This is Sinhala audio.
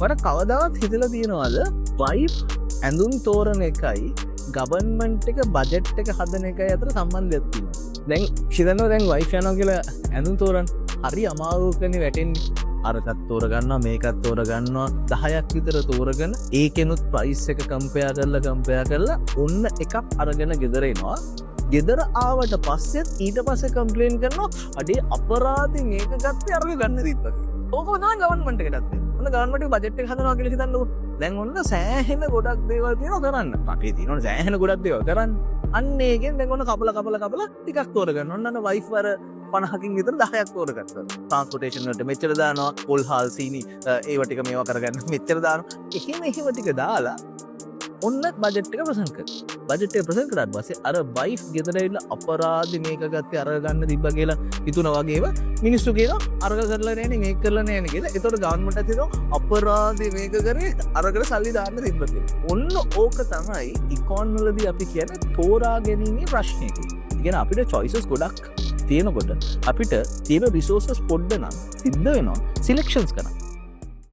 මට කවදාවත් හිතලා තියෙනවද වයිෆ් ඇඳුම් තෝරන එකයි ගවර්න්මන්ට් එක බජට් එක හදන එකයි අතර සම්බන්ධයක් තියෙනවා. දැන් හිතනවා දැන් වයිෆ් යනවා කියලා ඇඳුම් තෝරන්න හරි අමාරුකනේ වැටෙන්නේ. අරකත් තෝරගන්නවා මේකත් තෝරගන්නවා 10ක් විතර තෝරගෙන ඒකෙනුත් ප්‍රයිස් එක කම්පෙයාර් කරලා ඔන්න එකක් අරගෙන ගෙදර එනවා. ගෙදර ආවට පස්සෙත් ඊට පස්සේ කම්ප්ලේන් කරනවා අඩේ අපරාධි මේක ගත්තේ අරක ගන්න තිබ්බා කියලා. ඕක තමයි ගවර්න්මන්ට් එකටත් තියෙන්නේ. ඔන්න ගවර්න්මන්ට් එක බජට් එක හදනවා කියලා හිතන්නකෝ. දැන් ඔන්න සෑහෙන ගොඩක් දේවල් තියෙනවා කරන්න. අපේ තියෙනවා සෑහෙන ගොඩක් දේවල් කරන්න. අන්න ඒකෙන් දැන් ඔන්න කපලා ටිකක් තෝරගන්න. ඔන්න වයිෆ් වර 50කින් විතර 10ක් තෝරගත්තා. ට්‍රාන්ස්පෝර්ටේෂන් වලට මෙච්චර දානවා, පොල් හාල් සීනි ඒව ටික මේවා කරගන්න මෙච්චර දානවා. එහෙම ටික දාලා ඔන්න බජට් එක ප්‍රසන්ට් කරනවා. බජට් එක ප්‍රසන්ට් කරාට පස්සේ අර වයිෆ් ගෙදර ඉන්න අපරාධි මේක ගත්තේ අර ගන්න තිබ්බා කියලා හිතුණා වගේම මිනිස්සු කියනවා අරක කරලා නැහැනේ මේක කරලා නැහැනේ කියලා. ඒතකොට ගවර්න්මන්ට් එකත් හිතනවා අපරාධි මේක කරේ අරකට සල්ලි දාන්න තිබ්බා කියලා. ඔන්න ඕක තමයි ඉකොන් වලදී අපි කියන්නේ තෝරා ගැනීමේ ප්‍රශ්නේ. කියන්නේ අපිට choices ගොඩක් තියෙනකොට අපිට තියෙන resources පොඩ්ඩ නම් සිද්ධ වෙනවා සිලෙක්ෂන්ස් කරන්න.